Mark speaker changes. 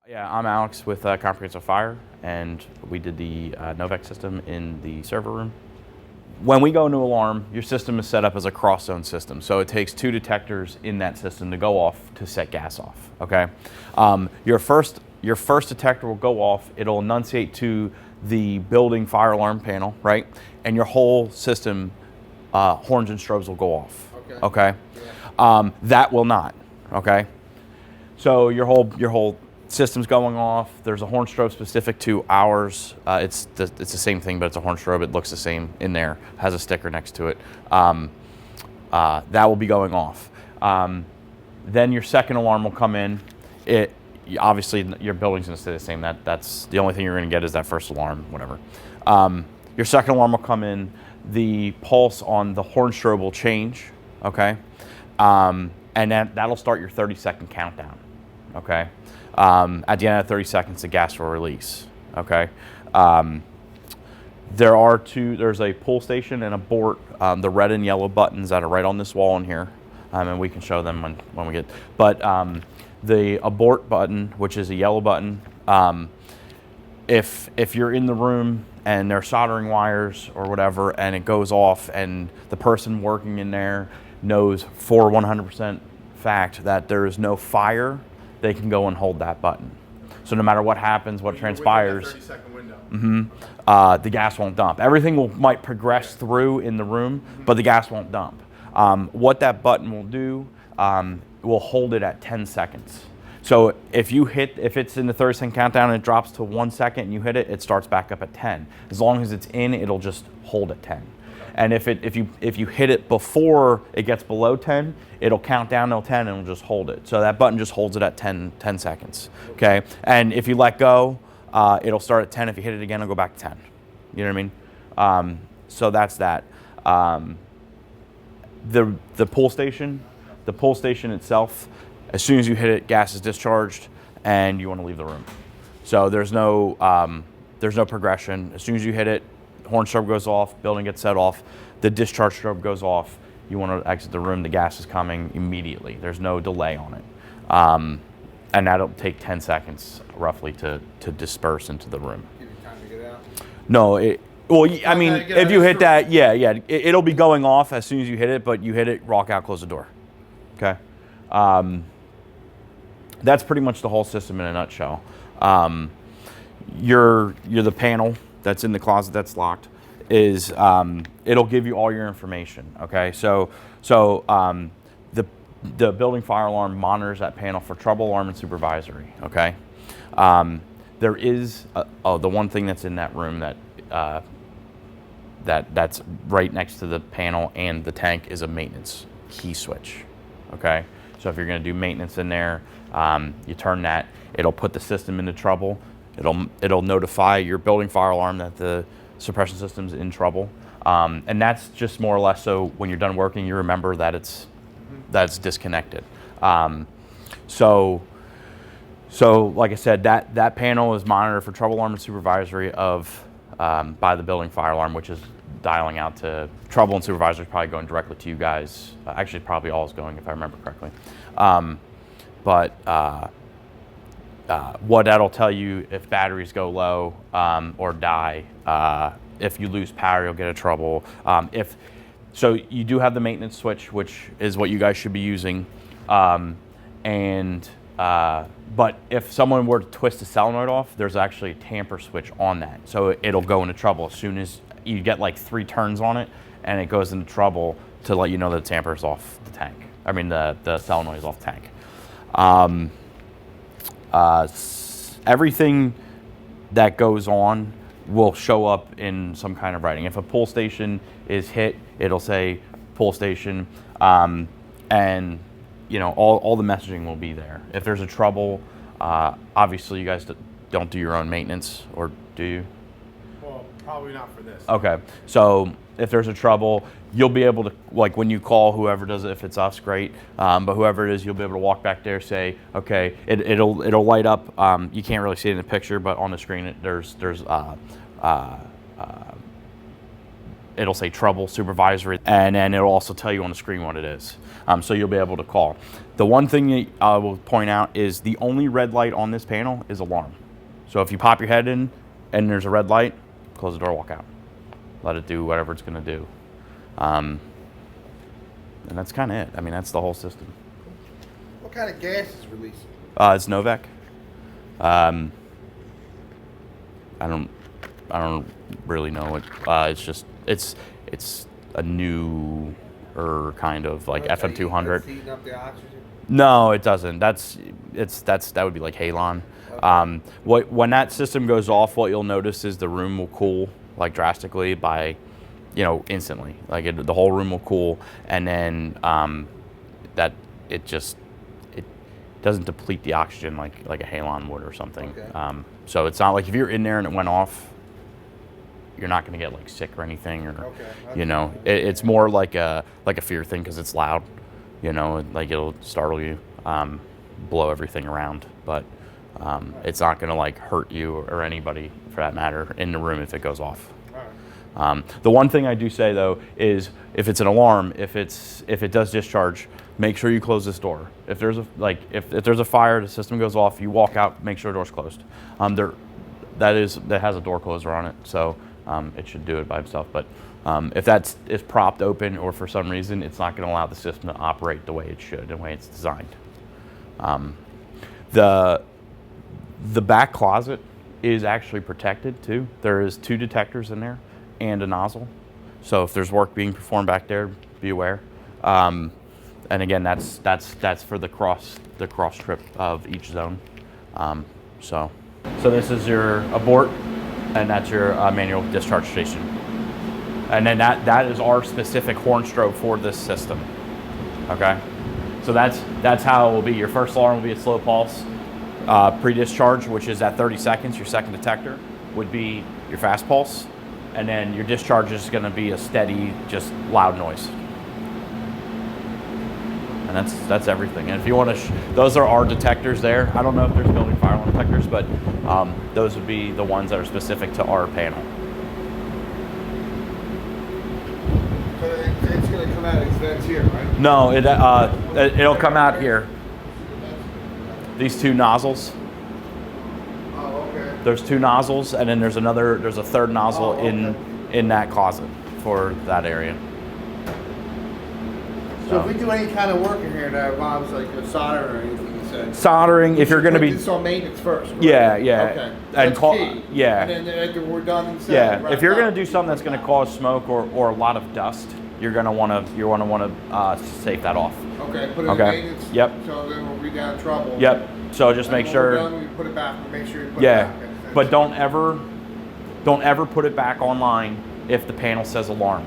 Speaker 1: Yeah, I'm Alex with Comprehensive Fire, and we did the Novec system in the server room. When we go into alarm, your system is set up as a cross zone system, so it takes 2 detectors in that system to go off to set gas off. Okay, your first detector will go off. It'll enunciate to the building fire alarm panel, right, and your whole system horns and strobes will go off. Okay, that will not. Okay, so your whole system's going off. There's a horn strobe specific to ours. It's the same thing, but it's a horn strobe. It looks the same in there. Has a sticker next to it. That will be going off. Then your second alarm will come in. Obviously your building's going to stay the same. That's the only thing you're going to get is that first alarm, whatever. Your second alarm will come in. The pulse on the horn strobe will change. Okay, and that'll start your 30-second countdown. Okay. At the end of 30 seconds, the gas will release. Okay. There's a pull station and a abort, the red and yellow buttons that are right on this wall in here, and we can show them when we get. But the abort button, which is a yellow button, if you're in the room and they're soldering wires or whatever, and it goes off, and the person working in there knows for 100% fact that there is no fire, they can go and hold that button. So no matter what happens, what transpires,
Speaker 2: 30-second window.
Speaker 1: The gas won't dump. Everything might progress through in the room, but the gas won't dump. What that button will do, will hold it at 10 seconds. So if it's in the 30-second countdown and it drops to 1 second and you hit it, it starts back up at 10. As long as it's in, it'll just hold at 10. And if you hit it before it gets below 10, it'll count down to 10 and it'll just hold it. So that button just holds it at 10 seconds. Okay. And if you let go, it'll start at 10. If you hit it again, it'll go back to 10. You know what I mean? So that's that. The pull station itself, as soon as you hit it, gas is discharged and you want to leave the room. So there's no progression. As soon as you hit it, horn strobe goes off, building gets set off, the discharge strobe goes off, you want to exit the room, the gas is coming immediately. There's no delay on it. And that'll take 10 seconds roughly to disperse into the room.
Speaker 2: Give you time to get out?
Speaker 1: No, I mean, if you hit that, it'll be going off as soon as you hit it, but you hit it, rock out, close the door. Okay? That's pretty much the whole system in a nutshell. You're the panel that's in the closet that's locked, it'll give you all your information. Okay, so the building fire alarm monitors that panel for trouble alarm and supervisory. Okay, there is the one thing that's in that room that's right next to the panel and the tank is a maintenance key switch. Okay, so if you're going to do maintenance in there, you turn that. It'll put the system into trouble. It'll notify your building fire alarm that the suppression system's in trouble, and that's just more or less so when you're done working, you remember that it's disconnected. So like I said, that panel is monitored for trouble alarm and supervisory by the building fire alarm, which is dialing out to trouble and supervisory, probably going directly to you guys. Actually, probably all is going if I remember correctly. What that'll tell you if batteries go low or die, if you lose power, you'll get a trouble. So you do have the maintenance switch, which is what you guys should be using. But if someone were to twist the solenoid off, there's actually a tamper switch on that. So it'll go into trouble as soon as you get like 3 turns on it, and it goes into trouble to let you know that the tamper is off the tank. I mean, the solenoid is off the tank. Everything that goes on will show up in some kind of writing. If a pull station is hit, it'll say pull station, and all the messaging will be there. If there's a trouble, obviously you guys don't do your own maintenance, or do you?
Speaker 2: Well, probably not for this.
Speaker 1: Okay, so if there's a trouble, you'll be able to, like when you call whoever does it, if it's us, great. But whoever it is, you'll be able to walk back there, say, okay, it'll light up. You can't really see it in the picture, but on the screen, it'll say trouble, supervisory, and then it'll also tell you on the screen what it is. So you'll be able to call. The one thing I will point out is the only red light on this panel is alarm. So if you pop your head in and there's a red light, close the door, walk out. Let it do whatever it's going to do. And that's kind of it. I mean, that's the whole system.
Speaker 2: What kind of gas is releasing?
Speaker 1: It's Novec. I don't really know what. It's a newer kind of like FM200.
Speaker 2: It's heating up the oxygen?
Speaker 1: No, it doesn't. That would be like halon.
Speaker 2: Okay.
Speaker 1: When that system goes off, what you'll notice is the room will cool like drastically by, instantly. Like the whole room will cool, and then that it doesn't deplete the oxygen like a halon would or something.
Speaker 2: Okay.
Speaker 1: So it's not like if you're in there and it went off, you're not going to get like sick or anything, or
Speaker 2: Okay.
Speaker 1: it's more like a fear thing because it's loud. Like it'll startle you, blow everything around, but it's not going to like hurt you or anybody for that matter in the room if it goes off.
Speaker 2: All right.
Speaker 1: The one thing I do say though is if it's an alarm, if it does discharge, make sure you close this door. If there's if there's a fire, the system goes off, you walk out, make sure the door's closed. That has a door closer on it, so it should do it by itself. But if that's propped open or for some reason, it's not going to allow the system to operate the way it should, the way it's designed. The back closet is actually protected too. There is 2 detectors in there and a nozzle. So if there's work being performed back there, be aware. And again, that's for the cross trip of each zone. So this is your abort, and that's your manual discharge station. And then that is our specific horn strobe for this system. Okay, so that's how it will be. Your first alarm will be a slow pulse. Pre-discharge, which is at 30 seconds, your second detector would be your fast pulse, and then your discharge is going to be a steady, just loud noise. And that's everything. And if you want to, those are our detectors there. I don't know if there's building fire alarm detectors, but those would be the ones that are specific to our panel.
Speaker 2: So it's going to come out of these vents here, right?
Speaker 1: No, it'll come out here. These 2 nozzles.
Speaker 2: Oh, okay.
Speaker 1: There's 2 nozzles, and then there's a third nozzle
Speaker 2: Oh, okay.
Speaker 1: in that closet for that area.
Speaker 2: So if we do any kind of work in here that involves like a solder or anything, you said.
Speaker 1: Soldering, if you're going to be.
Speaker 2: It's on maintenance first. Right?
Speaker 1: Yeah.
Speaker 2: Okay.
Speaker 1: And
Speaker 2: That's key.
Speaker 1: yeah.
Speaker 2: And then after we're done and set.
Speaker 1: Yeah,
Speaker 2: wrap
Speaker 1: if you're going
Speaker 2: up,
Speaker 1: to do something that's going to cause smoke or a lot of dust, you're going to want to save that off.
Speaker 2: Okay. Put it
Speaker 1: Okay.
Speaker 2: in maintenance.
Speaker 1: Yep.
Speaker 2: So then we'll be down in trouble.
Speaker 1: Yep. So just make
Speaker 2: And when
Speaker 1: sure.
Speaker 2: we're done, we put it back. Make sure you put it
Speaker 1: Yeah,
Speaker 2: back.
Speaker 1: but don't ever put it back online if the panel says alarm.